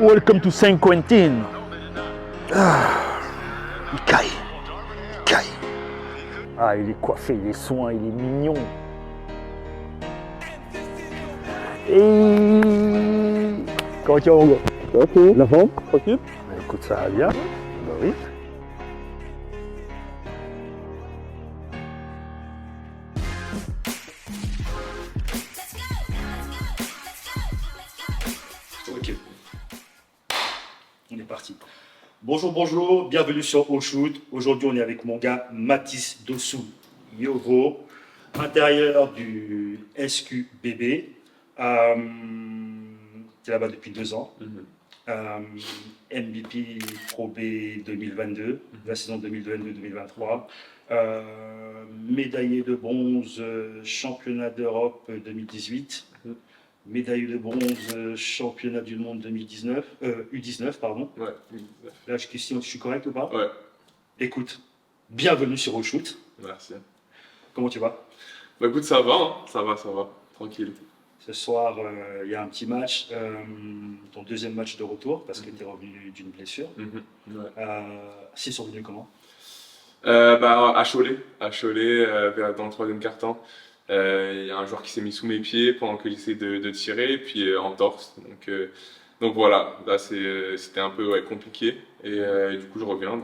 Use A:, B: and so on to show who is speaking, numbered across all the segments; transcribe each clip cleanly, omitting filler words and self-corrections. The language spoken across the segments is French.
A: Welcome to Saint Quentin. Ah, il caille. Il caille. Ah, il est coiffé, il est soin, il est mignon. Et comment tu vas, mon gars?
B: Ok. La forme, tranquille.
A: Bah, écoute, ça va bien. Bah oui.
C: Ok, on est parti. Bonjour, bonjour, bienvenue sur Au Shoot. Aujourd'hui, on est avec mon gars Mathis Dossou Yovo, intérieur du SQBB. Tu es là-bas depuis 2 ans. MVP Pro B 2022, la saison 2022-2023. Médaillé de bronze, championnat d'Europe 2018. Médaille de bronze, championnat du monde 2019, U19, pardon.
D: Ouais.
C: Là, je question, je suis correct ou pas?
D: Ouais.
C: Écoute, bienvenue sur Au Shoot.
D: Merci.
C: Comment tu vas?
D: Bah écoute, ça va, hein. Ça va, tranquille.
C: Ce soir, il y a un petit match, ton deuxième match de retour, parce que tu es revenu d'une blessure.
D: Ouais.
C: C'est survenu comment?
D: Bah à Cholet, dans le troisième quart-temps. Il y a un joueur qui s'est mis sous mes pieds pendant que j'essayais de tirer, et puis en torse. Donc voilà, là c'était un peu compliqué. Et du coup, je reviens.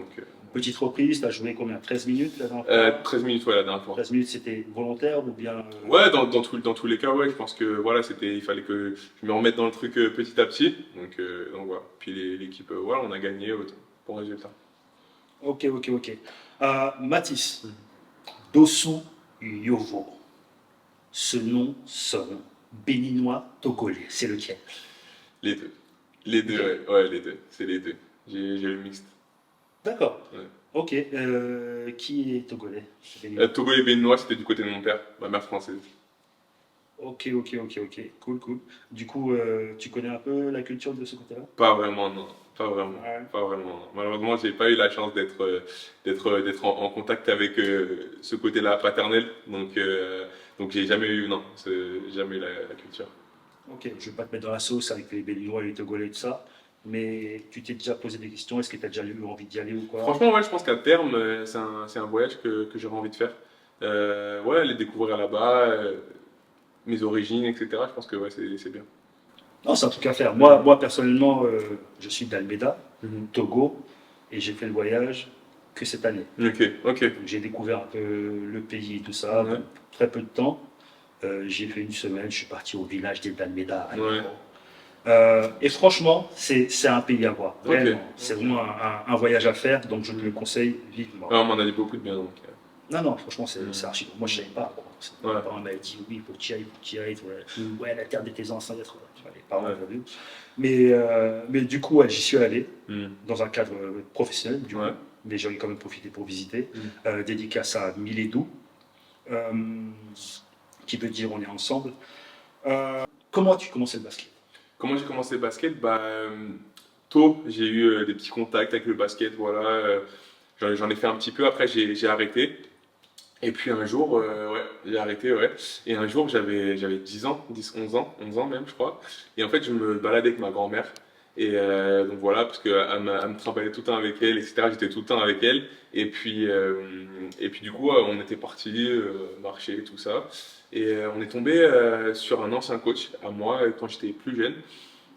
C: Petite reprise, tu as joué combien? 13 minutes la dernière fois?
D: 13 minutes, ouais, la dernière fois.
C: 13 minutes, c'était volontaire ou bien
D: Ouais, dans tous les cas, ouais, je pense que voilà, il fallait que je me remette dans le truc petit à petit. Donc voilà. Puis l'équipe, voilà, on a gagné, bon résultat.
C: Ok. Mathis, Dossou Yovo. Ce nom sonne béninois togolais. C'est lequel?
D: Les deux. Les deux, ouais, les deux. C'est les deux. J'ai le mixte.
C: D'accord.
D: Ouais.
C: Ok. Qui est togolais?
D: Togo et béninois, c'était du côté de mon père, ma mère française.
C: Ok. Cool. Du coup, tu connais un peu la culture de ce côté-là?
D: Pas vraiment, non. Pas vraiment.
C: Ouais.
D: Pas vraiment. Malheureusement, j'ai pas eu la chance d'être en contact avec ce côté-là paternel. Donc j'ai jamais eu, non, jamais eu la culture.
C: Ok, je vais pas te mettre dans la sauce avec les Béninois et les Togolais et tout ça, mais tu t'es déjà posé des questions, est-ce que tu as déjà eu envie d'y aller ou quoi?
D: Franchement, ouais, je pense qu'à terme, c'est un voyage que j'aurais envie de faire. Ouais, aller découvrir là-bas, mes origines, etc. Je pense que ouais, c'est bien.
C: Non, c'est un truc à faire. Moi personnellement, je suis d'Almeda,
D: Mhm.
C: Togo, et j'ai fait le voyage que cette année.
D: Ok.
C: Donc, j'ai découvert un peu le pays et tout ça,
D: Ouais.
C: donc, très peu de temps. J'ai fait une semaine, je suis parti au village d'Almeda.
D: Ouais.
C: Et franchement, c'est un pays à voir.
D: Ok.
C: Vraiment. C'est vraiment un voyage à faire, donc je te le conseille vivement.
D: Ah, on m'en a dit beaucoup de bien, donc.
C: Non, franchement, c'est archi. Moi, je ne savais pas.
D: Ouais.
C: Mes parents m'avaient dit oui, il faut que tu y ailles.
D: Mm.
C: Ouais, la terre de tes ancêtres. Tu vois, les parents
D: Ouais.
C: m'avaient vu. Mais du coup, ouais, j'y suis allé
D: Mm.
C: dans un cadre professionnel, du coup.
D: Ouais.
C: Mais j'en ai quand même profité pour visiter.
D: Mm.
C: Dédicace à Miledou, euh, qui veut dire on est ensemble. Comment tu commençais le basket?
D: Comment j'ai commencé le basket? Tôt, j'ai eu des petits contacts avec le basket, voilà. J'en ai fait un petit peu, après j'ai arrêté. Et puis un jour, ouais, j'ai arrêté, ouais. Et un jour, j'avais 10 ans, 11 ans même, je crois. Et en fait, je me baladais avec ma grand-mère. Et donc voilà, parce qu'elle me trimballait tout le temps avec elle, etc. J'étais tout le temps avec elle. Et puis du coup, on était partis marcher, tout ça. Et on est tombé sur un ancien coach à moi quand j'étais plus jeune.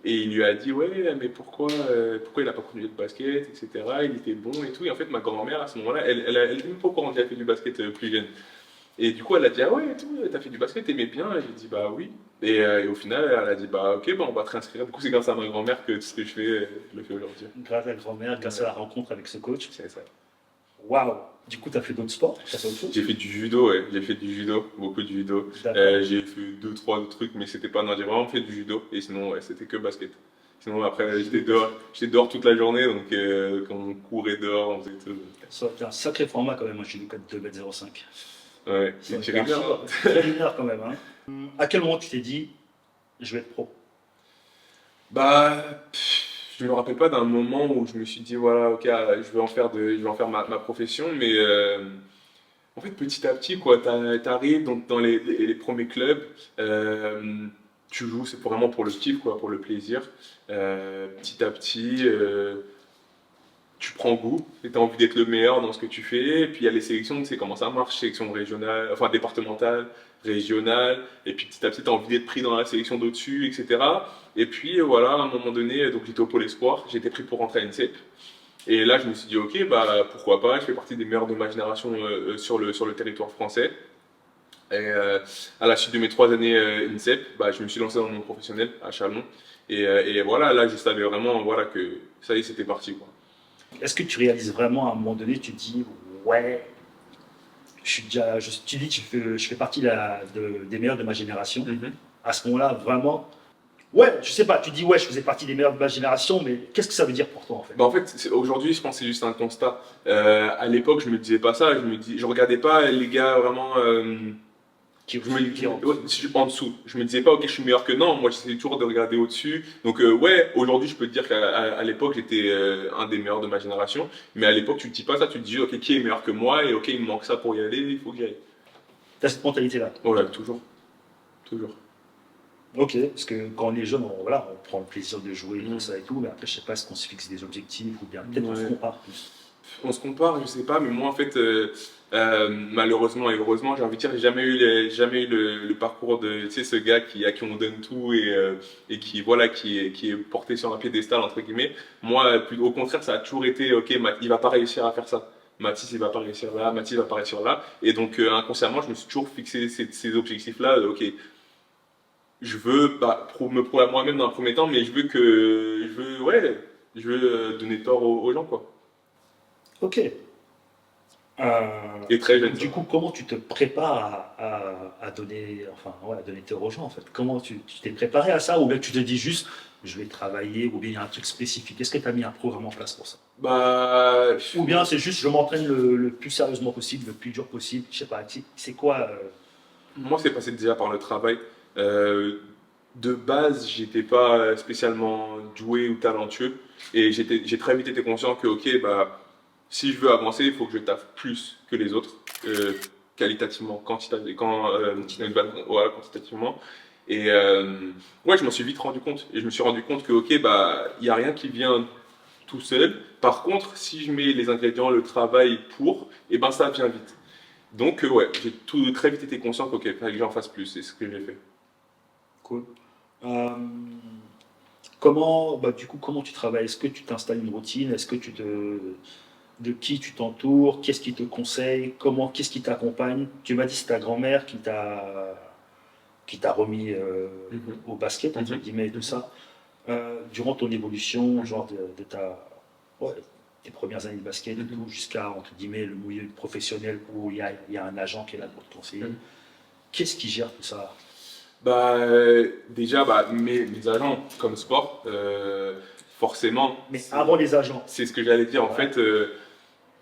D: Et il lui a dit, ouais, mais pourquoi il n'a pas continué de basket, etc. Il était bon et tout. Et en fait, ma grand-mère, à ce moment-là, elle était même pas au courant qu'il a fait du basket plus jeune. Et du coup, elle a dit, ah ouais, et tout, t'as fait du basket, t'aimais bien? Et j'ai dit, bah oui. Et au final, elle a dit, bah ok, bah, on va te réinscrire. Du coup, c'est grâce à ma grand-mère que tout ce que je fais, je le fais aujourd'hui.
C: Grâce à la grand-mère, grâce à la rencontre avec ce coach.
D: C'est ça.
C: Waouh! Du coup, tu as fait d'autres sports? T'as fait autre chose?
D: J'ai fait du judo, ouais. J'ai fait du judo, beaucoup de judo.
C: D'accord.
D: J'ai fait 2, 3 autres trucs, mais c'était pas. Non, j'ai vraiment fait du judo. Et sinon, ouais, c'était que basket. Sinon, après, j'étais dehors toute la journée, donc quand on courait dehors, on faisait tout.
C: Ça aurait été un sacré format quand même, un judoka de 2,05 m.
D: Ouais,
C: Ça
D: c'est
C: aurait été
D: tiré bien.
C: archi linéaire quand même. Hein. À quel moment tu t'es dit, je vais être pro?
D: Je me rappelle pas d'un moment où je me suis dit, voilà, ok, je vais en faire ma profession, mais en fait, petit à petit, quoi, t'arrives donc dans les premiers clubs, tu joues, c'est vraiment pour le kiff, quoi, pour le plaisir. Petit à petit, tu prends goût et tu as envie d'être le meilleur dans ce que tu fais. Et puis il y a les sélections, tu sais comment ça marche, sélection régionale, enfin départementale, régionale. Et puis petit à petit, tu as envie d'être pris dans la sélection d'au-dessus, etc. Et puis voilà, à un moment donné, donc j'étais au Pôle Espoir, j'ai été pris pour rentrer à l'INSEP. Et là, je me suis dit, ok, bah pourquoi pas, je fais partie des meilleurs de ma génération sur le territoire français. Et à la suite de mes 3 années INSEP, bah, je me suis lancé dans le monde professionnel à Chalon. Et voilà, là, je savais vraiment voilà, que ça y est, c'était parti, quoi.
C: Est-ce que tu réalises vraiment à un moment donné, tu te dis, ouais, tu dis que je fais partie des meilleurs de ma génération. À ce moment-là, vraiment, ouais, je sais pas, tu dis, ouais, je faisais partie des meilleurs de ma génération, mais qu'est-ce que ça veut dire pour toi en fait?
D: Bah en fait, aujourd'hui, je pense que c'est juste un constat. À l'époque, je me disais pas ça. Je regardais pas les gars vraiment. En dessous. Je me disais pas, ok, je suis meilleur que non. Moi, j'essayais toujours de regarder au-dessus. Donc, ouais, aujourd'hui, je peux te dire qu'à l'époque, j'étais un des meilleurs de ma génération. Mais à l'époque, tu te dis pas ça. Tu te dis, ok, qui est meilleur que moi? Et ok, il me manque ça pour y aller. Il faut que j'y aille.
C: T'as cette mentalité-là?
D: Voilà, toujours. Toujours.
C: Ok, parce que quand on est jeune, voilà, on prend le plaisir de jouer et tout ça et tout, mais après, je sais pas, est-ce qu'on se fixe des objectifs ou bien peut-être on se compare plus.
D: On se compare, je sais pas, mais moi en fait, malheureusement et heureusement, j'ai envie de dire, j'ai jamais eu le parcours de, tu sais, ce gars à qui on donne tout et qui, voilà, qui est porté sur un piédestal, entre guillemets. Moi, au contraire, ça a toujours été, ok, il va pas réussir à faire ça. Mathis, il va pas réussir là, Mathis, il va pas réussir là. Et donc, inconsciemment, je me suis toujours fixé ces objectifs-là, ok. Je veux me prouver à moi-même dans un premier temps, mais je veux donner tort aux gens, quoi.
C: Ok.
D: Et très jeune.
C: Du coup, comment tu te prépares à donner, enfin, ouais, à donner tort aux gens en fait? Comment tu t'es préparé à ça? Ou bien tu te dis juste, je vais travailler, ou bien il y a un truc spécifique? Est-ce que tu as mis un programme en place pour ça?
D: Bah,
C: Ou bien c'est juste, je m'entraîne le plus sérieusement possible, le plus dur possible, je sais pas, c'est quoi
D: moi, c'est passé déjà par le travail. De base, j'étais pas spécialement doué ou talentueux. Et j'ai très vite été conscient que, ok, bah, si je veux avancer, il faut que je taffe plus que les autres, qualitativement, voilà, quantitativement. Et ouais, je m'en suis vite rendu compte. Et je me suis rendu compte que, ok, bah, il n'y a rien qui vient tout seul. Par contre, si je mets les ingrédients, le travail et ben ça vient vite. Donc, ouais, j'ai très vite été conscient que, ok, il fallait que j'en fasse plus. C'est ce que j'ai fait.
C: cool. Du coup, comment tu travailles? Est-ce que tu t'installes une routine? De qui tu t'entoures? Qu'est-ce qui te conseille? Qu'est-ce qui t'accompagne? Tu m'as dit que c'est ta grand-mère qui t'a remis au basket, entre guillemets, et tout ça. Durant ton évolution, genre ouais, tes premières années de basket et tout, jusqu'à, entre guillemets, le milieu professionnel où il y a un agent qui est là pour te conseiller. Qu'est-ce qui gère tout ça?
D: Bah, déjà, mes agents, comme sport, forcément.
C: Mais avant les agents.
D: C'est ce que j'allais dire. En
C: Ouais.
D: fait,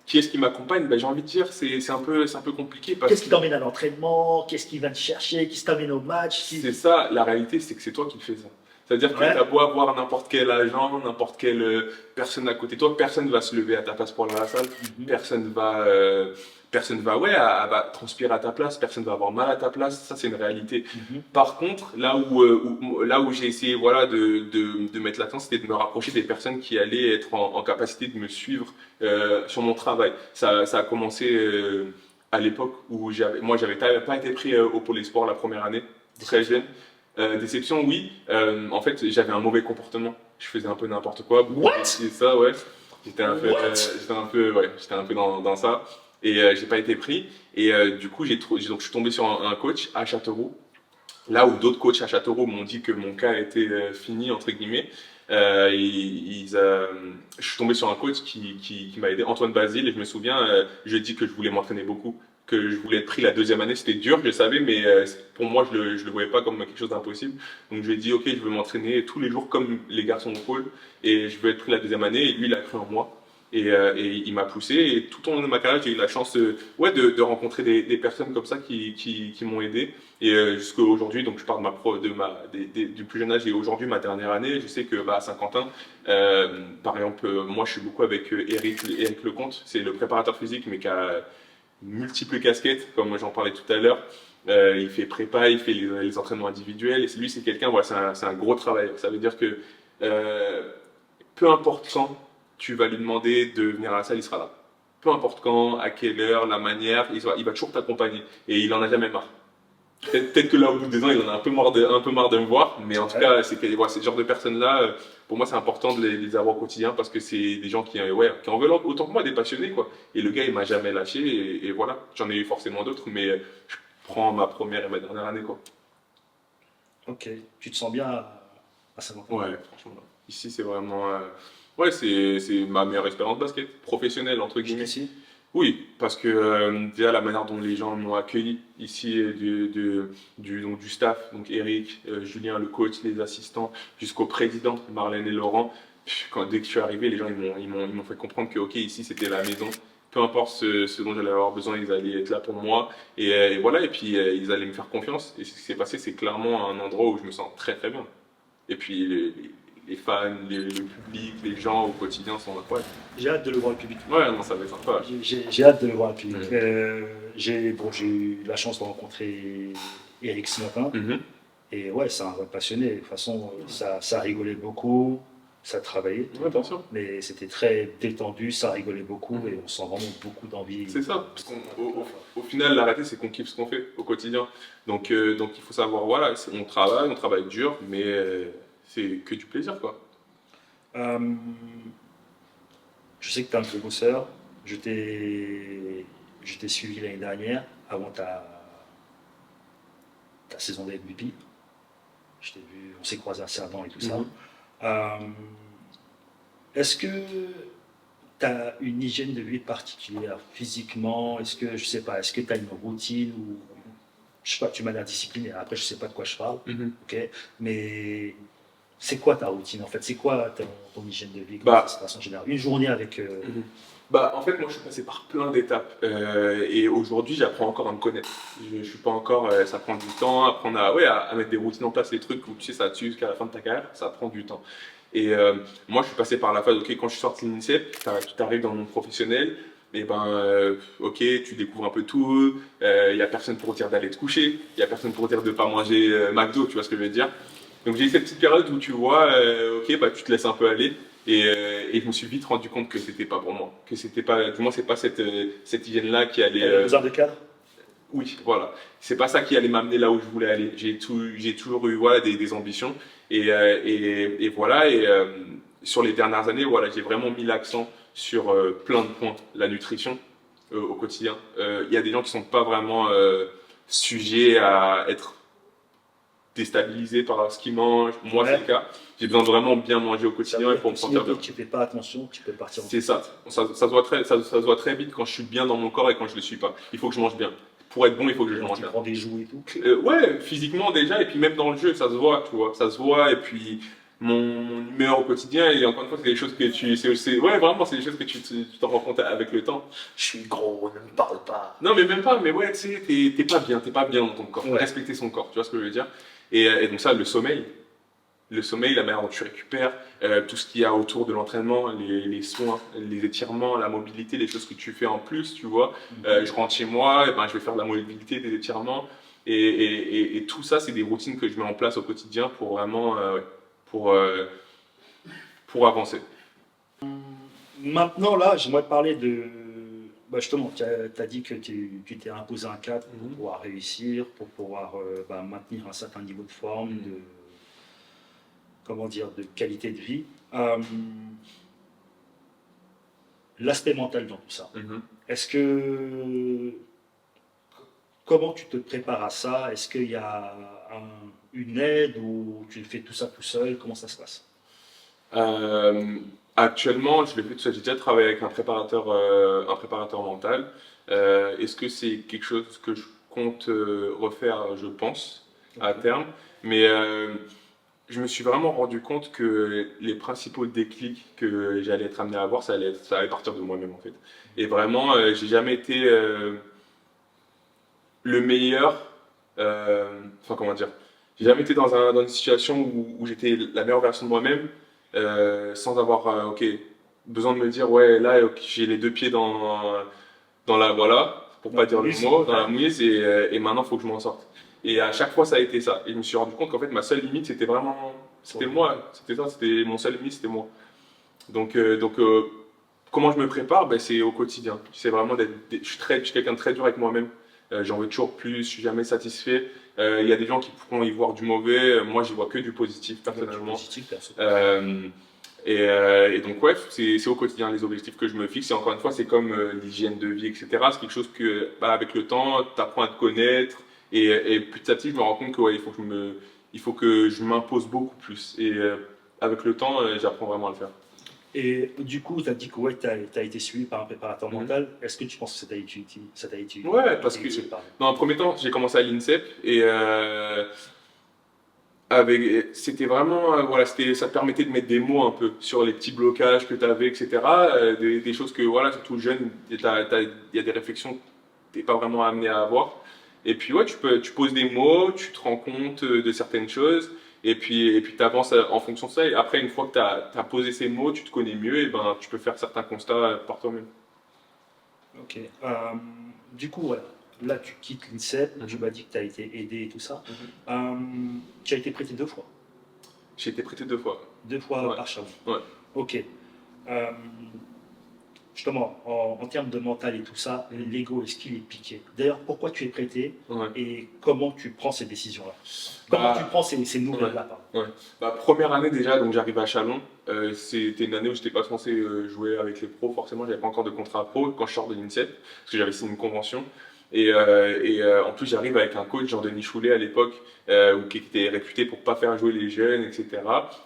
D: qui est-ce qui m'accompagne? Bah, j'ai envie de dire, c'est un peu compliqué.
C: Qu'est-ce qui t'emmène à l'entraînement? Qu'est-ce qui va te chercher? Qui t'amène au match?
D: C'est ça, la réalité, c'est que c'est toi qui le fais ça. C'est-à-dire que
C: Ouais.
D: tu as beau avoir n'importe quel agent, n'importe quelle personne à côté de toi, personne ne va se lever à ta place pour aller à la salle, personne va transpirer à ta place, personne va avoir mal à ta place, ça c'est une réalité. Par contre, là où j'ai essayé voilà, de mettre l'accent, c'était de me rapprocher des personnes qui allaient être en capacité de me suivre sur mon travail. Ça a commencé à l'époque où j'avais pas été pris au Pôle Espoir la première année, très jeune. Déception, oui. En fait, j'avais un mauvais comportement. Je faisais un peu n'importe quoi.
C: What?
D: C'est ça, ouais. J'étais un peu dans ça. Et j'ai pas été pris. Et du coup, donc je suis tombé sur un coach à Châteauroux. Là où d'autres coachs à Châteauroux m'ont dit que mon cas était fini, entre guillemets. Je suis tombé sur un coach qui m'a aidé, Antoine Basile. Et je me souviens, je lui ai dit que je voulais m'entraîner beaucoup, que je voulais être pris la deuxième année. C'était dur, je le savais, mais pour moi, je le voyais pas comme quelque chose d'impossible. Donc je lui ai dit, ok, je veux m'entraîner tous les jours comme les garçons au pôle, et je veux être pris la deuxième année. Et lui, il a cru en moi. Et il m'a poussé. Et tout au long de ma carrière, j'ai eu la chance de rencontrer des personnes comme ça qui m'ont aidé. Et jusqu'à aujourd'hui, donc je parle du plus jeune âge et aujourd'hui, ma dernière année, je sais que à Saint-Quentin, par exemple, moi je suis beaucoup avec Eric Lecomte, c'est le préparateur physique, mais qui a multiples casquettes, comme j'en parlais tout à l'heure. il fait prépa, il fait les entraînements individuels. Et lui, c'est quelqu'un, voilà, c'est un gros travail. Ça veut dire que peu importe quand tu vas lui demander de venir à la salle, il sera là. Peu importe quand, à quelle heure, la manière, il va toujours t'accompagner. Et il en a jamais marre. Peut-être que là, au bout de 2 ans, il en a un peu marre de me voir. Mais en tout cas, voilà, ce genre de personnes-là, pour moi, c'est important de les avoir au quotidien parce que c'est des gens qui en veulent autant que moi, des passionnés, quoi. Et le gars, il m'a jamais lâché. Et voilà, j'en ai eu forcément d'autres, mais je prends ma première et ma dernière année, quoi.
C: Ok, tu te sens bien à Saint-Quentin?
D: Ouais, franchement. Ici, c'est vraiment. Ouais, c'est ma meilleure expérience basket, professionnelle, entre guillemets.
C: Ici?
D: Oui, parce que déjà la manière dont les gens m'ont accueilli ici, donc, du staff, donc Eric, Julien, le coach, les assistants, jusqu'au président, Marlène et Laurent. Dès que je suis arrivé, les gens ils m'ont fait comprendre que ok, ici c'était la maison. Peu importe ce dont j'allais avoir besoin, ils allaient être là pour moi. Et voilà, et puis ils allaient me faire confiance. Et ce qui s'est passé, c'est clairement un endroit où je me sens très très bien. Et puis les fans, le public, les gens au quotidien sont incroyables.
C: J'ai hâte de le voir le public.
D: Ouais, non, ça va être sympa.
C: J'ai hâte de le voir le public.
D: Mhm.
C: J'ai eu la chance de rencontrer Eric ce matin.
D: Mhm.
C: Et ouais, c'est un vrai passionné. De toute façon, ça rigolait beaucoup, ça travaillait,
D: Ouais, bien sûr.
C: mais c'était très détendu, ça rigolait beaucoup et on sent vraiment beaucoup d'envie.
D: C'est ça, parce qu'au final, la réalité, c'est qu'on kiffe ce qu'on fait au quotidien. Donc il faut savoir, voilà, on travaille dur, mais c'est que du plaisir, quoi.
C: Euh, je sais que tu es un gros bosseur. Je t'ai suivi l'année dernière, avant ta saison de MVP. Je t'ai vu, on s'est croisés à Cerdan et tout ça.
D: Mhm.
C: Euh, Est-ce que tu as une hygiène de vie particulière physiquement? Est-ce que, je sais pas, est-ce que tu as une routine ou, je sais pas, tu m'as l'air discipliné. Après, je sais pas de quoi je parle,
D: Mhm.
C: ok? Mais c'est quoi ta routine en fait? C'est quoi ton hygiène de vie? Comment
D: Bah,
C: ça se passe en général? Une journée avec.
D: Mhm. Bah, en fait, moi, je suis passé par plein d'étapes. Et aujourd'hui, j'apprends encore à me connaître. Je suis pas encore. Ça prend du temps, apprendre à mettre des routines en place, les trucs où tu sais, ça tue jusqu'à la fin de ta carrière, ça prend du temps. Et moi, je suis passé par la phase, ok, quand je suis sorti de l'INSEP, tu arrives dans le monde professionnel, et ben, ok, tu découvres un peu tout, il n'y a personne pour te dire d'aller te coucher, il n'y a personne pour te dire de ne pas manger McDo, tu vois ce que je veux dire. Donc j'ai eu cette petite période où tu vois, ok, bah, tu te laisses un peu aller, et je me suis vite rendu compte que c'était pas pour moi, que c'était pas, du moins, c'est pas cette hygiène-là qui allait.
C: Besoin de cadre?
D: Oui, voilà. C'est pas ça qui allait m'amener là où je voulais aller. J'ai toujours eu voilà, des ambitions. Et voilà. Et sur les dernières années, voilà, j'ai vraiment mis l'accent sur plein de points. La nutrition au quotidien. Il y a des gens qui sont pas vraiment sujets à être déstabilisés par ce qu'ils mangent. Moi, c'est le cas. J'ai besoin de vraiment bien manger au quotidien et pour me sentir bien.
C: Si tu fais pas attention, tu peux partir en.
D: C'est ça. Ça se voit ça se voit très vite quand je suis bien dans mon corps et quand je le suis pas. Il faut que je mange bien. Pour être bon, il faut que je mange
C: Tu
D: bien.
C: prends des joues et tout.
D: Ouais, physiquement déjà, et puis même dans le jeu, ça se voit, tu vois. Ça se voit, et puis mon humeur au quotidien, et encore une fois, c'est des choses que ouais, vraiment, c'est des choses que tu t'en rends compte avec le temps.
C: Je suis gros, ne me parle pas.
D: Non, mais même pas, mais ouais, tu sais, t'es pas bien dans ton corps.
C: Ouais.
D: Respecter son corps, tu vois ce que je veux dire. Et donc ça, le sommeil, la manière dont tu récupères, tout ce qu'il y a autour de l'entraînement, les soins, les étirements, la mobilité, les choses que tu fais en plus, tu vois. Je rentre chez moi, et ben, je vais faire de la mobilité, des étirements. Et tout ça, c'est des routines que je mets en place au quotidien pour vraiment pour avancer.
C: Maintenant, là, j'aimerais te parler de. Bah justement, tu as dit que tu t'es imposé un cadre pour pouvoir réussir, pour pouvoir maintenir un certain niveau de forme, de, comment dire, de qualité de vie. L'aspect mental dans tout ça. Est-ce que. Comment tu te prépares à ça? Est-ce qu'il y a une aide ou tu fais tout ça tout seul? Comment ça se passe?
D: Actuellement, je le fais tout seul. J'ai déjà travaillé avec un préparateur mental. Est-ce que c'est quelque chose que je compte refaire, je pense, à terme. Mais je me suis vraiment rendu compte que les principaux déclics que j'allais être amené à avoir, ça allait partir de moi-même en fait. Et vraiment, j'ai jamais été le meilleur. Enfin, comment dire? J'ai jamais été dans une situation où j'étais la meilleure version de moi-même. Sans avoir besoin de me dire ouais là j'ai les 2 pieds dans la voilà, pour pas dire le
C: mouise,
D: mot, dans la mouise, et maintenant, il faut que je m'en sorte. Et à chaque fois, ça a été ça. Et je me suis rendu compte qu'en fait, ma seule limite, c'était vraiment, c'était moi. C'était ça, c'était mon seul limite, c'était moi. Donc, comment je me prépare? Ben, c'est au quotidien. C'est vraiment je suis quelqu'un de très dur avec moi-même. J'en veux toujours plus, je suis jamais satisfait. Il y a des gens qui pourront y voir du mauvais. Moi, j'y vois que du positif, personnellement.
C: Positif, perso.
D: Et donc, ouais, c'est au quotidien les objectifs que je me fixe. Et encore une fois, c'est comme l'hygiène de vie, etc. C'est quelque chose que, bah, avec le temps, tu apprends à te connaître. Et petit à petit, je me rends compte que ouais, il faut que je m'impose beaucoup plus. Et avec le temps, j'apprends vraiment à le faire.
C: Et du coup, tu as dit que ouais, tu as été suivi par un préparateur
D: Mhm.
C: mental. Est-ce que tu penses que ça t'a été utile?
D: Ouais, parce que dans un premier temps, j'ai commencé à l'INSEP et c'était vraiment, voilà, ça te permettait de mettre des mots un peu sur les petits blocages que tu avais, etc. Des choses que, voilà, surtout jeune, il y a des réflexions que tu n'es pas vraiment amené à avoir. Et puis, ouais, tu poses des mots, tu te rends compte de certaines choses, et puis tu avances en fonction de ça. Et après, une fois que tu as posé ces mots, tu te connais mieux, et ben, tu peux faire certains constats par toi-même.
C: Ok. Du coup, voilà. Là, tu quittes l'INSEP.
D: Mhm.
C: Tu m'as dit que tu as été aidé et tout ça.
D: Mhm.
C: Tu as été prêté 2 fois.
D: J'ai été prêté 2 fois.
C: 2 fois
D: Ouais.
C: par Chalon.
D: Ouais.
C: Ok. Euh, Justement, en termes de mental et tout ça, l'ego, est-ce qu'il est piqué? D'ailleurs, pourquoi tu es prêté
D: Ouais.
C: et comment tu prends ces décisions-là? Comment
D: Bah,
C: tu prends ces nouvelles-là, pardon?
D: Ouais. Bah, première année déjà, donc j'arrive à Chalon. C'était une année où j'étais pas censé jouer avec les pros. Forcément, j'avais pas encore de contrat pro quand je sors de l'INSEP parce que j'avais signé une convention. En plus, j'arrive avec un coach, Jean-Denis Choulet à l'époque, qui était réputé pour pas faire jouer les jeunes, etc.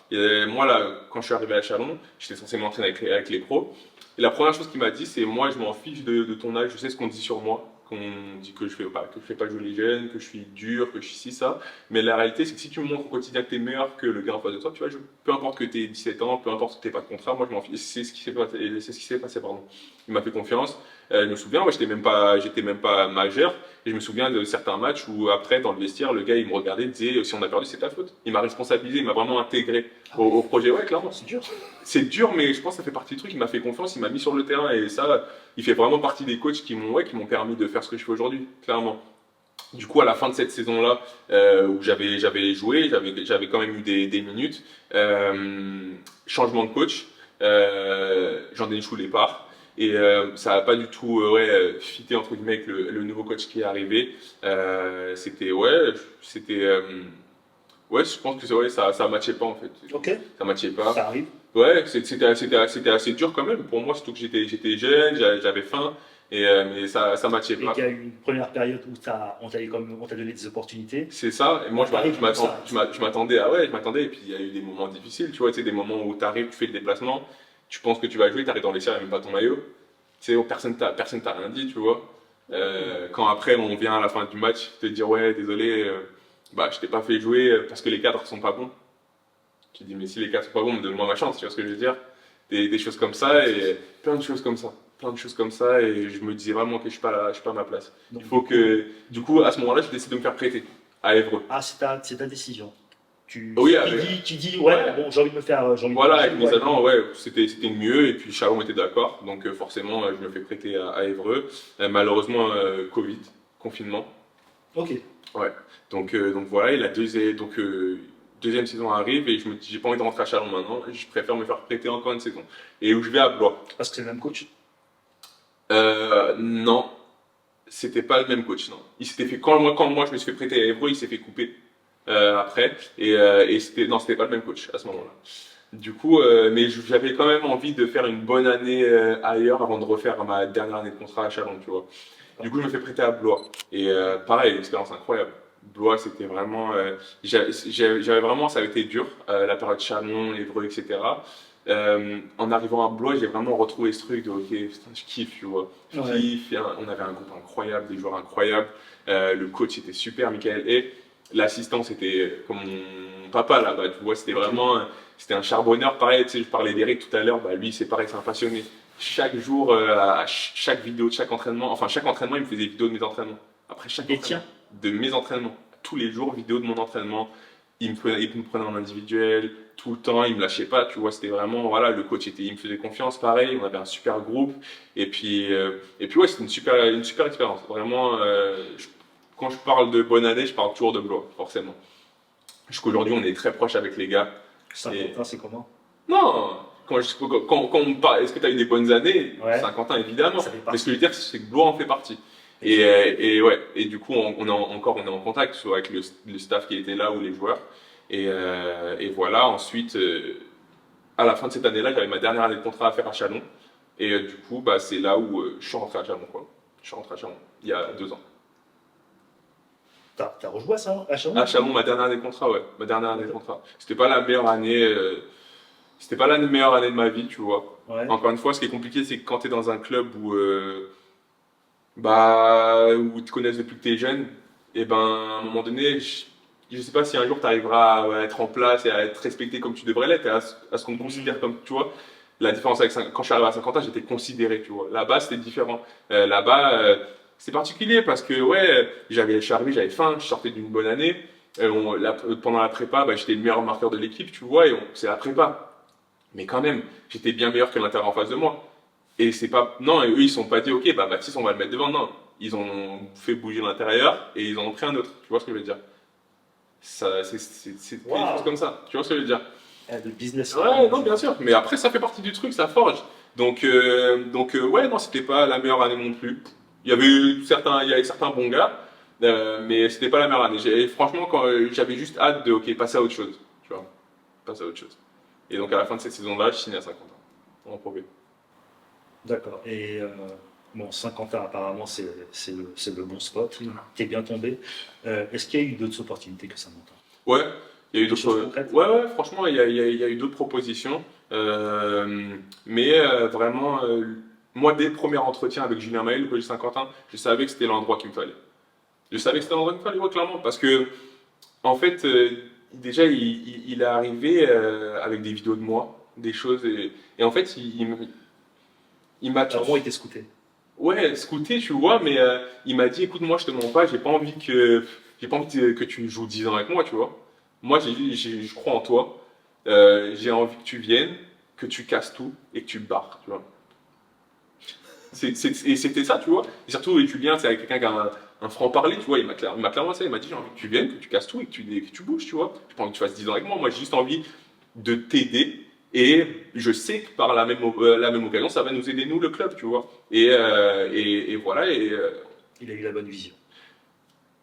D: Et moi là, quand je suis arrivé à Chalon, j'étais censé m'entraîner avec les pros. Et la première chose qu'il m'a dit, c'est moi, je m'en fiche de ton âge. Je sais ce qu'on dit sur moi, qu'on dit que je fais pas jouer les jeunes, que je suis dur, que je suis ci, ça. Mais la réalité, c'est que si tu me montres au quotidien que tu es meilleur que le gars en face de toi, tu vas jouer. Peu importe que tu aies 17 ans, peu importe que tu n'aies pas de contrat, moi je m'en fiche. C'est ce qui s'est passé, pardon. Il m'a fait confiance. Je me souviens, moi j'étais même pas majeur. Et je me souviens de certains matchs où après, dans le vestiaire, le gars il me regardait et disait si on a perdu, c'est ta faute. Il m'a responsabilisé, il m'a vraiment intégré au projet. Ouais, clairement.
C: C'est dur.
D: C'est dur, mais je pense que ça fait partie du truc. Il m'a fait confiance, il m'a mis sur le terrain et ça, il fait vraiment partie des coachs qui m'ont permis de faire ce que je fais aujourd'hui, clairement. Du coup, à la fin de cette saison-là, où j'avais joué, j'avais quand même eu des minutes, changement de coach, Jean-Denis Choulet part. Et ça n'a pas du tout fité entre guillemets avec le nouveau coach qui est arrivé. Ouais, je pense que ça matchait pas en fait.
C: Ok.
D: Ça matchait pas.
C: Ça arrive.
D: Ouais, c'était assez dur quand même pour moi, surtout que j'étais jeune, j'avais faim, mais ça matchait
C: Et
D: pas.
C: qu'il y a eu une première période où on t'a donné des opportunités.
D: C'est ça, et moi
C: T'arrives comme ça.
D: je m'attendais, et puis il y a eu des moments difficiles, tu vois, tu sais, des moments où tu arrives, tu fais le déplacement, tu penses que tu vas jouer, tu arrives dans les serres, il n'y a même pas ton maillot, tu sais, personne t'a rien dit, tu vois. Quand après on vient à la fin du match te dire ouais, désolé, bah je t'ai pas fait jouer parce que les cadres sont pas bons. Tu dis, mais si les cadres sont pas bons, donne-moi ma chance, tu vois ce que je veux dire? Des choses comme ça, et plein de choses comme ça. Plein de choses comme ça, et je me disais vraiment que je suis pas à ma place.
C: Donc,
D: Il faut que, du coup, à ce moment-là, je décide de me faire prêter à Évreux.
C: Ah, c'est ta décision.
D: Oui,
C: Tu dis, ouais,
D: ouais.
C: bon, j'ai envie de me faire.
D: Voilà, avec mes agents, ouais, c'était mieux, et puis Chalon était d'accord, donc forcément, je me fais prêter à Évreux. Malheureusement, Covid, confinement.
C: Ok.
D: Ouais, donc voilà, et deuxième saison arrive, et je me dis, j'ai pas envie de rentrer à Chalon maintenant, je préfère me faire prêter encore une saison. Et où je vais à Blois.
C: Parce que c'est le même coach.
D: Non, c'était pas le même coach, non. Il s'était fait, quand moi je me suis fait prêter à Évreux, il s'est fait couper après, et c'était pas le même coach à ce moment-là. Du coup, mais j'avais quand même envie de faire une bonne année ailleurs avant de refaire ma dernière année de contrat à Chalon, tu vois. Du coup, je me fais prêter à Blois. Et pareil, une expérience incroyable. Blois, c'était vraiment. J'avais vraiment. Ça avait été dur, la période Chalon, Évreux, etc. En arrivant à Blois, j'ai vraiment retrouvé ce truc de ok, putain, je kiffe, tu vois. Je
C: Ouais.
D: kiffe. On avait un groupe incroyable, des joueurs incroyables. Le coach était super, Michael. Et l'assistant, c'était comme mon papa là-bas, tu vois. C'était vraiment. C'était un charbonneur, pareil. Tu sais, je parlais d'Eric tout à l'heure. Bah, lui, c'est pareil, c'est un passionné. Chaque jour, à chaque vidéo de chaque entraînement, enfin chaque entraînement, il me faisait des vidéos de mes entraînements. Après chaque
C: Et
D: entraînement, de mes entraînements, tous les jours, vidéo de mon entraînement. il me prenait en individuel tout le temps, il me lâchait pas, tu vois, c'était vraiment, voilà, le coach il me faisait confiance, pareil, on avait un super groupe, et puis ouais, c'était une super expérience, vraiment, quand je parle de bonne année, je parle toujours de Blois, forcément. Jusqu'aujourd'hui, on est très proches avec les gars.
C: Saint-Quentin, c'est comment?
D: Non, quand on parle, est-ce que tu as eu des bonnes années?
C: Ouais.
D: Saint-Quentin, évidemment.
C: Ça fait
D: Mais
C: partie.
D: ce que je veux dire, c'est que Blois en fait partie. Et ouais, et du coup, on est en contact, soit avec le staff qui était là ou les joueurs. Et voilà, ensuite, à la fin de cette année-là, j'avais ma dernière année de contrat à faire à Chalon. Et du coup, bah, c'est là où je suis rentré à Chalon, quoi. Je suis rentré à Chalon, il y a 2 ans.
C: T'as rejoué ça à Chalon?
D: À Chalon, ma dernière année de contrat, ouais. Ma dernière année de contrat. C'était pas la meilleure année, c'était pas la meilleure année de ma vie, tu vois.
C: Ouais.
D: Encore une fois, ce qui est compliqué, c'est que quand tu es dans un club où où ils te connaissent depuis que tu es jeune, et ben à un moment donné, je sais pas si un jour tu arriveras à être en place et à être respecté comme tu devrais l'être, et à ce qu'on te considère comme, tu vois. La différence avec quand je suis arrivé à Saint-Quentin, j'étais considéré, tu vois. Là-bas, c'était différent. Là-bas, c'est particulier parce que, ouais, je suis arrivé, j'avais faim, je sortais d'une bonne année. Pendant la prépa, bah, j'étais le meilleur marqueur de l'équipe, tu vois, et c'est la prépa. Mais quand même, j'étais bien meilleur que l'intérieur en face de moi. Et c'est pas, non, et eux, ils sont pas dit, ok, bah, Baptiste, on va le mettre devant. Non, ils ont fait bouger l'intérieur et ils en ont pris un autre. Tu vois ce que je veux dire? Ça, c'est quelque
C: Wow.
D: chose comme ça. Tu vois ce que je veux dire?
C: Le business.
D: Ouais, non, bien sûr. Mais après, ça fait partie du truc, ça forge. Donc, ouais, non, c'était pas la meilleure année non plus. Il y avait certains bons gars, mais c'était pas la meilleure année. Franchement, j'avais juste hâte de, ok, passer à autre chose. Tu vois, passer à autre chose. Et donc, à la fin de cette saison-là, je signe à Saint-Quentin, en Pro B.
C: D'accord. Et bon, Saint-Quentin, apparemment, c'est le bon spot. T'es bien tombé. Est-ce qu'il y a eu d'autres opportunités que Saint-Quentin?
D: Ouais, il y a eu
C: Des choses
D: d'autres.
C: concrètes?
D: Ouais, franchement, il y a eu d'autres propositions. Mais vraiment, moi, dès le premier entretien avec Julien Maël, le coach de Saint-Quentin, je savais que c'était l'endroit qu'il me fallait. Je savais que c'était l'endroit qu'il me fallait, ouais, clairement. Parce que, en fait, déjà, il est arrivé avec des vidéos de moi, des choses. Et en fait, il m'a
C: T'as vraiment été scouté.
D: Ouais, scouté, tu vois, mais il m'a dit, écoute, moi, je te mens pas, j'ai pas envie que tu joues 10 ans avec moi, tu vois. Moi, je crois en toi. J'ai envie que tu viennes, que tu casses tout et que tu te barres, tu vois. Et c'était ça, tu vois. Et surtout, et tu viens, c'est avec quelqu'un qui a un franc-parler, tu vois. Il m'a clairement ça, il m'a dit, j'ai envie que tu viennes, que tu casses tout et que tu bouges, tu vois. J'ai pas envie que tu fasses 10 ans avec moi, moi, j'ai juste envie de t'aider. Et je sais que par la même occasion, ça va nous aider, nous, le club, tu vois. Et voilà.
C: Il a eu la bonne vision.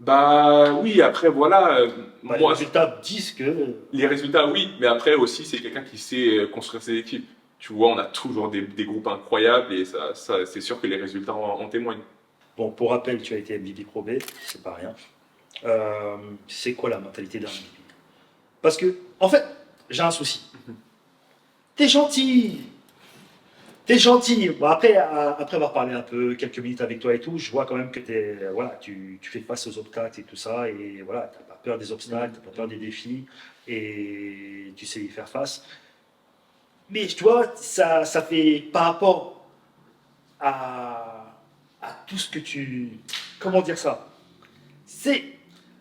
D: Bah oui, après, voilà.
C: Bah, les
D: Moi,
C: résultats disent que.
D: les résultats, oui. Mais après aussi, c'est quelqu'un qui sait construire ses équipes. Tu vois, on a toujours des groupes incroyables et c'est sûr que les résultats en témoignent.
C: Bon, pour rappel, tu as été MVP Pro B, c'est pas rien. C'est quoi la mentalité d'un MVP? Parce que, en fait, j'ai un souci. T'es gentil. T'es gentil. Bon, après avoir parlé un peu, quelques minutes avec toi et tout, je vois quand même que voilà, tu fais face aux obstacles et tout ça. Et voilà, t'as pas peur des obstacles, t'as pas peur des défis. Et tu sais y faire face. Mais tu vois, ça fait par rapport à tout ce que tu. Comment dire ça? C'est.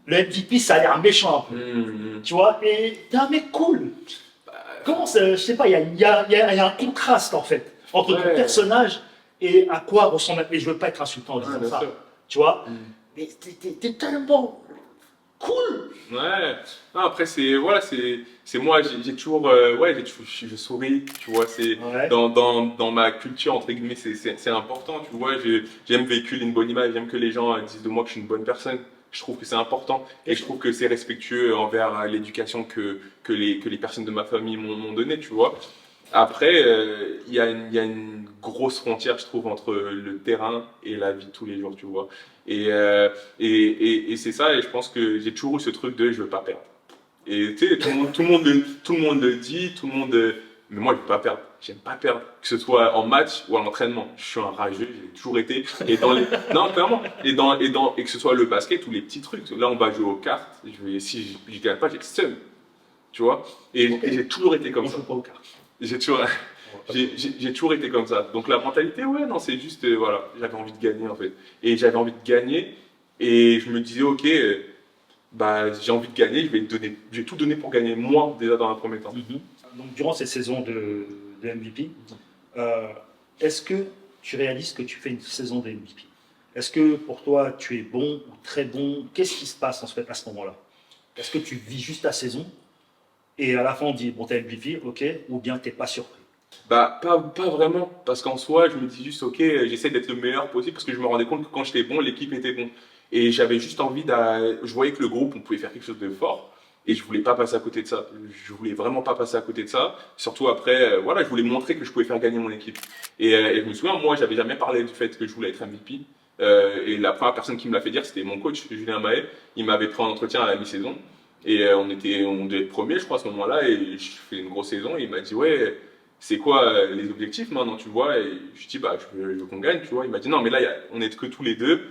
C: Le MVP, ça a l'air méchant un peu. Tu vois, et t'es un mec cool. Comment ça, je sais pas, il y a un contraste en fait entre ton personnage et à quoi ressemble. Mais je veux pas être insultant en disant ça, tu vois. Mais t'es tellement cool.
D: Ouais. Non, après c'est moi. J'ai toujours je souris. Tu vois, c'est
C: Ouais.
D: dans ma culture entre guillemets, c'est important. Tu vois, j'aime véhiculer une bonne image. J'aime que les gens disent de moi que je suis une bonne personne. Je trouve que c'est important et je trouve que c'est respectueux envers l'éducation que les personnes de ma famille m'ont donnée, tu vois. Après, il y a une grosse frontière, je trouve, entre le terrain et la vie de tous les jours, tu vois. Et c'est ça, et je pense que j'ai toujours eu ce truc de je veux pas perdre. Et tu sais, tout le monde le dit, mais moi je veux pas perdre. J'aime pas perdre, que ce soit en match ou à l'entraînement. Je suis un rageux, j'ai toujours été. Non, clairement. Et que ce soit le basket ou les petits trucs. Là, on va jouer aux cartes. Si je gagne pas, j'ai le seum. Tu vois. Et j'ai toujours été comme ça.
C: On joue pas aux cartes.
D: J'ai toujours été comme ça. Donc la mentalité, ouais, non, c'est juste, voilà, j'avais envie de gagner en fait. Et j'avais envie de gagner. Et je me disais, ok, bah, j'ai envie de gagner, je vais tout donner pour gagner moi déjà dans un premier temps.
C: Donc, durant cette saison de MVP, est-ce que tu réalises que tu fais une saison de MVP? Est-ce que pour toi, tu es bon ou très bon? Qu'est-ce qui se passe en fait à ce moment-là? Est-ce que tu vis juste ta saison et à la fin on dit bon, t'es MVP, ok, ou bien t'es pas surpris?
D: Bah, pas vraiment, parce qu'en soi, je me dis juste, ok, j'essaie d'être le meilleur possible, parce que je me rendais compte que quand j'étais bon, l'équipe était bon. Et j'avais juste envie je voyais que le groupe, on pouvait faire quelque chose de fort, et je voulais pas passer à côté de ça. Je voulais vraiment pas passer à côté de ça, surtout après, voilà, je voulais montrer que je pouvais faire gagner mon équipe. Et je me souviens, moi, j'avais jamais parlé du fait que je voulais être MVP. Et la première personne qui me l'a fait dire, c'était mon coach, Julien Mahé. Il m'avait pris en entretien à la mi-saison, et on devait être premier, je crois, à ce moment-là, et je fais une grosse saison, et il m'a dit, ouais, c'est quoi les objectifs maintenant, tu vois? Et je dis, bah, je veux qu'on gagne, tu vois. Il m'a dit, non, mais là, on n'est que tous les deux.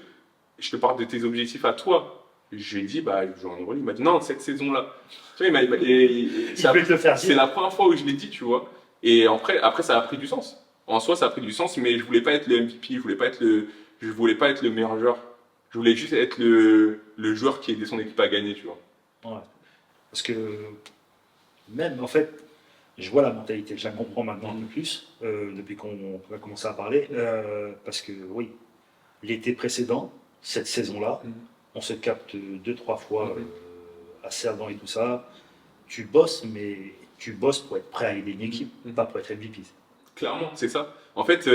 D: Je te parle de tes objectifs à toi. Je lui ai dit, bah, j'en ai relé. Il m'a dit, non, cette saison-là. Tu vois,
C: Il voulait te le faire
D: c'est
C: dire.
D: la première fois où je l'ai dit, tu vois. Et après, ça a pris du sens. En soi, ça a pris du sens, mais je voulais pas être le MVP, je voulais pas être le meilleur joueur. Je voulais juste être le joueur qui aidait son équipe à gagner, tu vois.
C: Ouais. Parce que même, en fait, je vois la mentalité, je la comprends maintenant un peu plus, depuis qu'on a commencé à parler, parce que oui, l'été précédent, cette saison-là, on se capte 2-3 fois à Cerdan et tout ça. Tu bosses, mais tu bosses pour être prêt à aider une équipe, pas pour être MVP.
D: Clairement, c'est ça. En fait,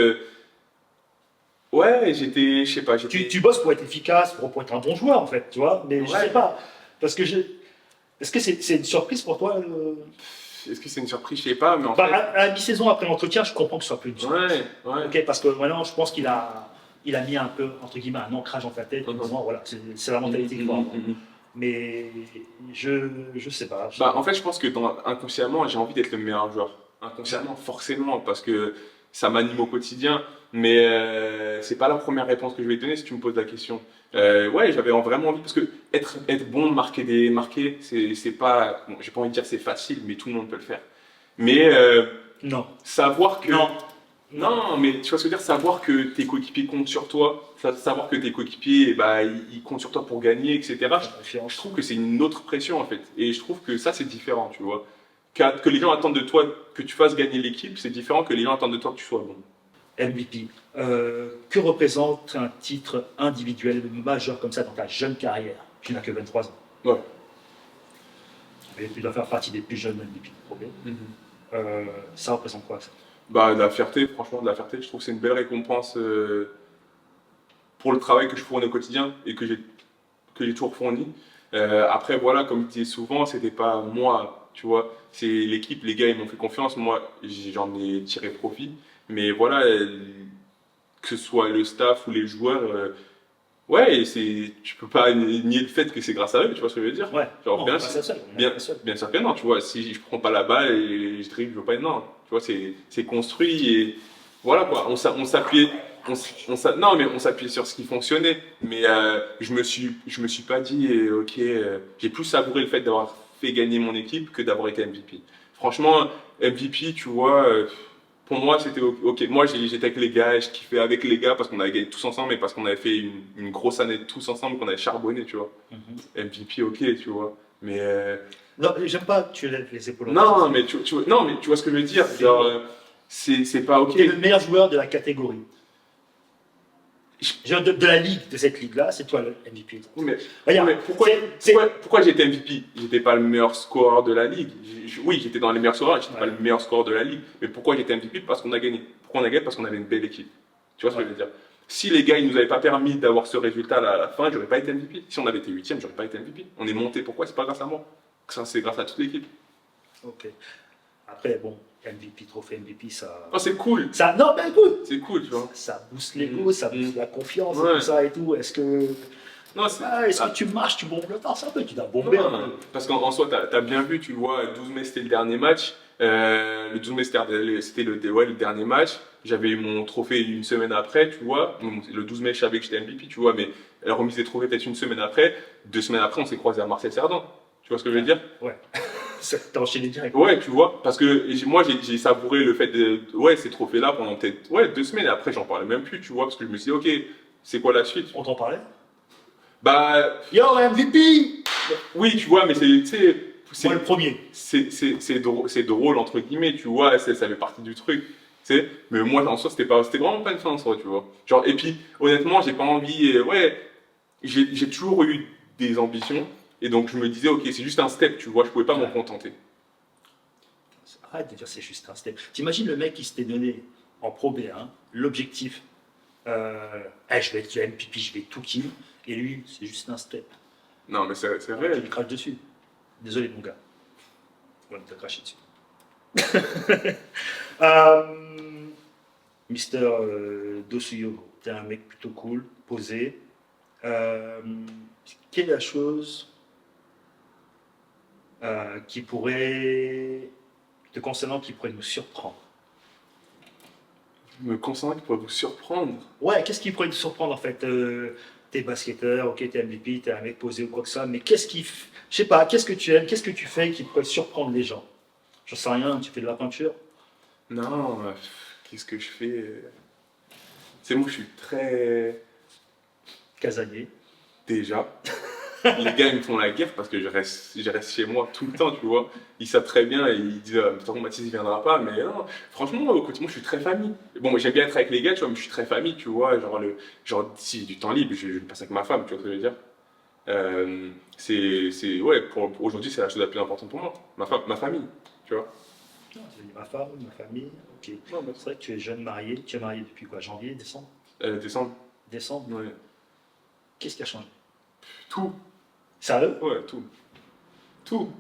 D: ouais, je sais pas,
C: Tu bosses pour être efficace, pour être un bon joueur, en fait, tu vois, mais je sais pas. Parce que est-ce que c'est une surprise pour toi
D: Est-ce que c'est une surprise? Je sais pas, mais en
C: Bah,
D: fait.
C: à la mi-saison, après l'entretien, je comprends que ce soit plus une surprise.
D: Ouais.
C: Ok, parce que maintenant, je pense qu'il a mis un peu, entre guillemets, un ancrage dans ta tête. Vraiment, voilà, c'est la mentalité qu'il faut avoir. Mais je sais pas.
D: Bah, en fait, je pense que inconsciemment, j'ai envie d'être le meilleur joueur. Inconsciemment, forcément, parce que ça m'anime au quotidien. Mais c'est pas la première réponse que je vais te donner si tu me poses la question. Ouais, j'avais vraiment envie, parce que être bon, marquer, c'est pas, bon, j'ai pas envie de dire c'est facile, mais tout le monde peut le faire. Mais
C: Non.
D: savoir que.
C: Non.
D: Non, mais tu vois ce que je veux dire, savoir que tes coéquipiers comptent sur toi, savoir que tes coéquipiers, bah, ils comptent sur toi pour gagner, etc. Je trouve que c'est une autre pression en fait. Et je trouve que ça, c'est différent, tu vois. Que les gens attendent de toi que tu fasses gagner l'équipe, c'est différent que les gens attendent de toi que tu sois bon.
C: MVP. Que représente un titre individuel majeur comme ça dans ta jeune carrière? Tu n'as que 23 ans.
D: Ouais.
C: Mais tu dois faire partie des plus jeunes MVP de Pro B. Ça représente quoi ça?
D: Bah, de la fierté, franchement, de la fierté. Je trouve que c'est une belle récompense pour le travail que je fournis au quotidien et que j'ai toujours fourni. Après, voilà, comme je dis souvent, c'était pas moi, tu vois, c'est l'équipe, les gars, ils m'ont fait confiance. Moi, j'en ai tiré profit. Mais voilà, que ce soit le staff ou les joueurs, ouais, tu peux pas nier le fait que c'est grâce à eux, tu vois ce que je veux dire?
C: Ouais.
D: Genre,
C: Non,
D: bien,
C: pas ça seul,
D: bien sûr que non, tu vois, si je prends pas la balle et je dribble, je veux pas être non. Tu vois, c'est construit et voilà quoi, on s'appuyait. Non, mais on s'appuyait sur ce qui fonctionnait. Mais je me suis pas dit, ok, j'ai plus savouré le fait d'avoir fait gagner mon équipe que d'avoir été MVP. Franchement, MVP, tu vois, pour moi, c'était ok. Moi, j'étais avec les gars, je kiffais avec les gars parce qu'on avait gagné tous ensemble et parce qu'on avait fait une grosse année tous ensemble, qu'on avait charbonné, tu vois. MVP, ok, tu vois. Mais.
C: Non, j'aime pas que tu lèves les épaules.
D: Non, mais tu vois ce que je veux dire. Genre, c'est pas ok.
C: Tu es le meilleur joueur de la catégorie. De la ligue, de cette ligue-là, c'est toi le MVP.
D: Mais,
C: Regarde,
D: mais pourquoi j'étais MVP? J'étais pas le meilleur scoreur de la ligue. Oui, j'étais dans les meilleurs scoreurs, j'étais pas le meilleur scoreur de la ligue. Mais pourquoi j'étais MVP? Parce qu'on a gagné. Pourquoi on a gagné? Parce qu'on avait une belle équipe. Tu vois ce que je veux dire? Si les gars, ils nous avaient pas permis d'avoir ce résultat à la fin, j'aurais pas été MVP. Si on avait été 8e, j'aurais pas été MVP. On est monté. Pourquoi? C'est pas grâce à moi. C'est grâce à toute l'équipe.
C: Ok. Après, bon, MVP, trophée MVP, ça.
D: Oh, c'est cool.
C: Ça, non, mais écoute,
D: C'est cool, tu vois.
C: ça booste l'ego, ça booste la confiance,
D: Ouais.
C: et tout ça et tout. Est-ce que.
D: Non,
C: Est-ce que tu marches, tu bombes le temps? C'est un peu, tu dois bomber un peu.
D: Parce qu'en soi, tu as bien vu, tu vois, 12 mai c'était le dernier match. Le 12 mai c'était le dernier match. J'avais eu mon trophée une semaine après, tu vois. Le 12 mai, je savais que j'étais MVP, tu vois, mais la remise des trophées peut-être une semaine après. 2 semaines après, on s'est croisé à Marseille-Cerdan. Tu vois ce que je veux dire?
C: Ouais. T'as enchaîné direct.
D: Ouais, tu vois, parce que moi j'ai savouré le fait de ces trophées-là pendant peut-être 2 semaines. Et après, j'en parlais même plus, tu vois, parce que je me suis dit, ok, c'est quoi la suite?
C: On t'en parlait?
D: Bah,
C: Yo, MVP!
D: Oui, tu vois, mais tu sais,
C: Moi, le premier.
D: c'est drôle, entre guillemets, tu vois, ça fait partie du truc. Tu sais, mais moi, en soi, c'était vraiment pas une fin en soi, tu vois. Genre, et puis, honnêtement, j'ai pas envie, ouais, j'ai toujours eu des ambitions, et donc je me disais, ok, c'est juste un step, tu vois, je pouvais pas m'en contenter.
C: Arrête de dire c'est juste un step. T'imagines le mec qui s'était donné en Pro B1 l'objectif, je vais être le MVP, je vais tout kill, et lui, c'est juste un step.
D: Non, mais c'est
C: Tu
D: vrai.
C: lui craches dessus. Désolé, mon gars. Ouais, t'as craché dessus. Mister Dosuyo, t'es un mec plutôt cool, posé. Quelle est la chose qui pourrait, te concernant, qui pourrait nous surprendre?
D: Me concernant qui pourrait vous surprendre.
C: Ouais, qu'est-ce qui pourrait nous surprendre en fait? T'es basketteur, ok, t'es MVP, t'es un mec posé ou quoi que ça, mais je sais pas, qu'est-ce que tu aimes, qu'est-ce que tu fais qui pourrait surprendre les gens? J'en sais rien, tu fais de la peinture?
D: Non, qu'est-ce que je fais? C'est moi, je suis très.
C: Casanier.
D: Déjà. Les gars, ils me font la guerre parce que je reste chez moi tout le temps, tu vois. Ils savent très bien et ils disent, de toute façon, Mathis, il viendra pas. Mais non, franchement, au quotidien, moi, je suis très famille. Bon, moi, j'aime bien être avec les gars, tu vois, mais je suis très famille, tu vois. Genre si j'ai du temps libre, je le passe avec ma femme, tu vois ce que je veux dire. Ouais, pour aujourd'hui, c'est la chose la plus importante pour moi. Ma famille, tu vois.
C: Non, tu as dit ma femme, ma famille, ok.
D: Non, mais
C: C'est vrai que tu es jeune marié, tu es marié depuis quoi? Janvier, décembre?
D: décembre,
C: Décembre?
D: ouais.
C: Qu'est-ce qui a changé?
D: Tout,
C: Sérieux?
D: ouais, tout. Tout.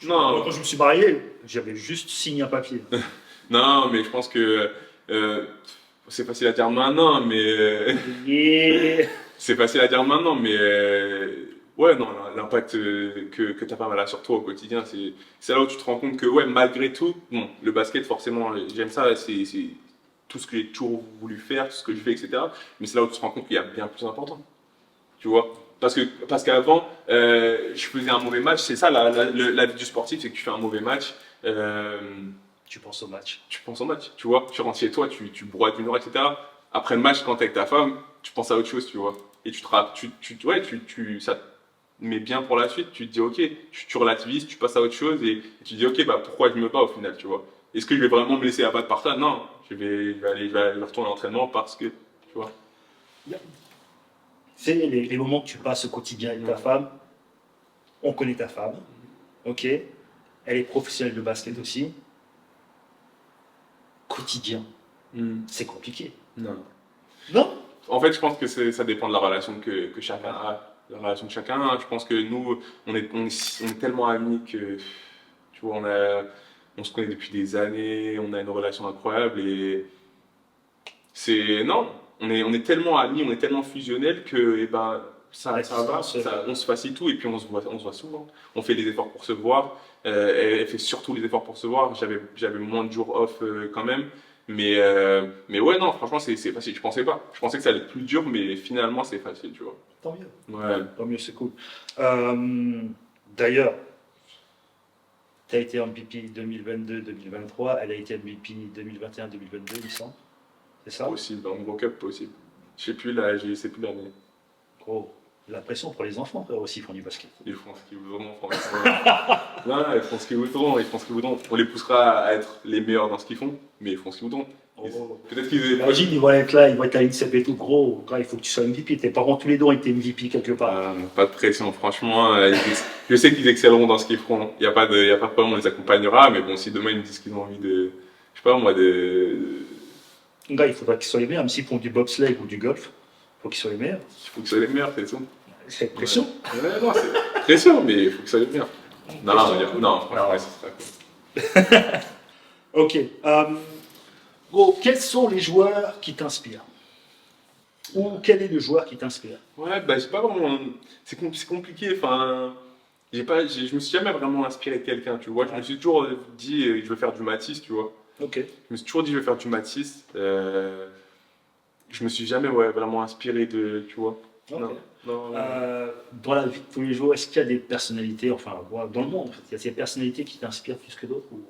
C: Moi,
D: Non,
C: quand je me suis marié, j'avais juste signé un papier.
D: non, mais je pense que c'est facile à dire maintenant, mais
C: Et...
D: c'est facile à dire maintenant, mais ouais, non, l'impact que ta femme elle a sur toi au quotidien, c'est là où tu te rends compte que ouais, malgré tout, bon, le basket forcément, j'aime ça, c'est tout ce que j'ai toujours voulu faire, tout ce que je fais, etc. Mais c'est là où tu te rends compte qu'il y a bien plus important, tu vois. Parce qu'avant, je faisais un mauvais match, c'est ça la vie du sportif, c'est que tu fais un mauvais match.
C: Tu penses au match.
D: Tu penses au match, tu vois. Tu rentres chez toi, tu broies d'une heure, etc. Après le match, quand t'es avec ta femme, tu penses à autre chose, tu vois. Et ça te met bien pour la suite. Tu te dis, ok, tu relativises, tu passes à autre chose et tu te dis, ok, bah pourquoi je me bats au final, tu vois. Est-ce que je vais vraiment me laisser abattre par ça? Non, je vais aller retourner à l'entraînement parce que, tu vois.
C: C'est les moments que tu passes au quotidien avec ta femme. On connaît ta femme, ok. Elle est professionnelle de basket aussi. Quotidien, c'est compliqué.
D: Non.
C: Non?
D: En fait, je pense que ça dépend de la relation que chacun a. La relation de chacun. Je pense que nous, on est tellement amis que, tu vois, on se connaît depuis des années, on a une relation incroyable et non, on est tellement amis, on est tellement fusionnels que, eh ben, ça va, on se facilite tout et puis on se voit souvent. On fait les efforts pour se voir. Elle fait surtout les efforts pour se voir. J'avais moins de jours off quand même. Mais ouais, non, franchement, c'est facile. Je pensais pas. Je pensais que ça allait être plus dur, mais finalement, c'est facile, tu vois.
C: Tant mieux.
D: Ouais.
C: Tant mieux, c'est cool. D'ailleurs, tu as été MVP 2022-2023, elle a été MVP 2021-2022, il me semble. C'est ça?
D: Possible, en Euro Cup, possible. Je sais plus, là, je sais plus l'année.
C: Gros, la pression pour les enfants, frère, aussi, font du basket.
D: Ils font ce qu'ils voudront, franchement. Non, ils font ce qu'ils voudront, ils font ce qu'ils voudront. On les poussera à être les meilleurs dans ce qu'ils font, mais ils font ce qu'ils voudront.
C: Oh.
D: Peut-être qu'ils...
C: Imagine, ils vont être là, ils vont être à l'INSEP et tout, gros. Là, il faut que tu sois MVP. Tes parents, tous les deux, ont été MVP quelque part.
D: Pas de pression, franchement. Je sais qu'ils excelleront dans ce qu'ils feront. Il n'y a pas de problème, on les accompagnera. Mais bon, si demain ils me disent qu'ils ont envie de. Je sais pas moi,
C: Là, il faudra qu'ils soient les meilleurs, même s'ils font du bobsleigh ou du golf. Il faut qu'ils soient les meilleurs.
D: Il faut qu'ils soient les meilleurs, c'est tout.
C: C'est pression.
D: Ouais, non, c'est pression, mais il faut qu'ils soient les meilleurs. Non, franchement, ouais, ça serait cool.
C: Ok. Gros, quels sont les joueurs qui t'inspirent? Ou quel est le joueur qui t'inspire?
D: Ouais, bah, j'ai pas vraiment. C'est compliqué, enfin. Je me suis jamais vraiment inspiré de quelqu'un, tu vois. Je me suis toujours dit, je veux faire du Matisse, tu vois.
C: Ok.
D: Je me suis toujours dit, je vais faire du Matisse. Je me suis jamais vraiment inspiré de, tu vois.
C: Ok.
D: Non.
C: Dans la vie de tous les jours, est-ce qu'il y a des personnalités, enfin, dans le monde, en fait, il y a des personnalités qui t'inspirent plus que d'autres ou...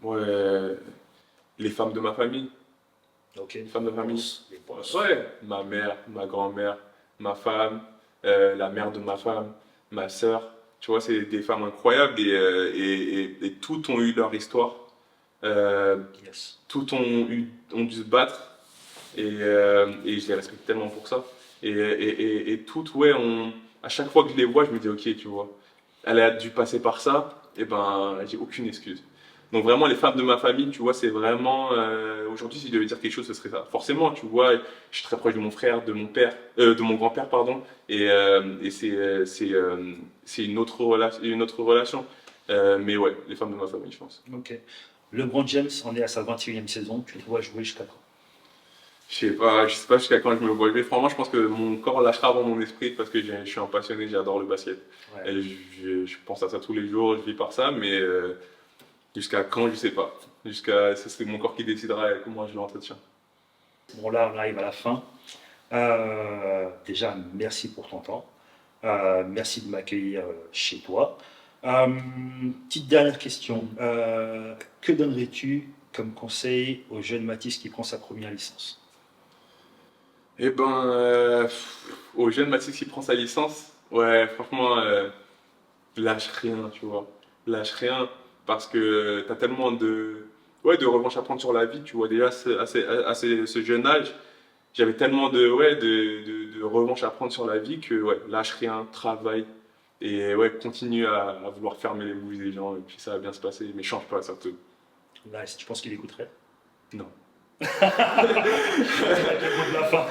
D: Ouais, les femmes de ma famille.
C: Ok.
D: Les femmes de ma famille.
C: Les boss.
D: Ouais, ma mère, ma grand-mère, ma femme, la mère de ma femme. ma sœur. Tu vois, c'est des femmes incroyables et toutes ont eu leur histoire.
C: Yes.
D: Toutes ont dû se battre et je les respecte tellement pour ça. Et toutes, ouais, à chaque fois que je les vois, je me dis, ok, tu vois, elle a dû passer par ça, et ben, j'ai aucune excuse. Donc vraiment, les femmes de ma famille, tu vois, c'est vraiment, aujourd'hui, si je devais dire quelque chose, ce serait ça. Forcément, tu vois, je suis très proche de mon frère, de mon père, de mon grand-père, pardon, et c'est une autre relation. Mais ouais, les femmes de ma famille, je pense.
C: Ok. LeBron James en est à sa 21e saison. Tu le vois jouer jusqu'à quand?
D: Je sais pas jusqu'à quand je me vois jouer. Franchement, je pense que mon corps lâchera avant mon esprit parce que je suis un passionné, j'adore le basket.
C: Ouais.
D: Et je pense à ça tous les jours, je vis par ça, mais jusqu'à quand, je sais pas. Ce serait mon corps qui décidera comment je l'entretiens.
C: Bon, là, on arrive à la fin. Déjà, merci pour ton temps. Merci de m'accueillir chez toi. Petite dernière question. Que donnerais-tu comme conseil au jeune Mathis qui prend sa première licence?
D: Eh ben, au jeune Mathis qui prend sa licence, ouais, franchement, lâche rien, tu vois. Lâche rien parce que tu as tellement ouais, de revanche à prendre sur la vie, tu vois. Déjà, ce jeune âge, j'avais tellement de revanche à prendre sur la vie que, ouais, lâche rien, travaille et ouais, continue à vouloir fermer les bouches des gens et puis ça va bien se passer, mais change pas surtout.
C: Là, est-ce que tu penses qu'il écouterait?
D: Non.
C: Le mot de la fin.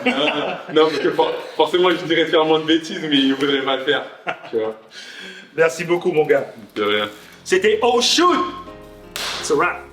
D: Non, parce que forcément, je dirais tellement de bêtises, mais il ne voudrait pas le faire, tu vois.
C: Merci beaucoup, mon gars.
D: De rien.
C: C'était Oh Shoot! It's a wrap.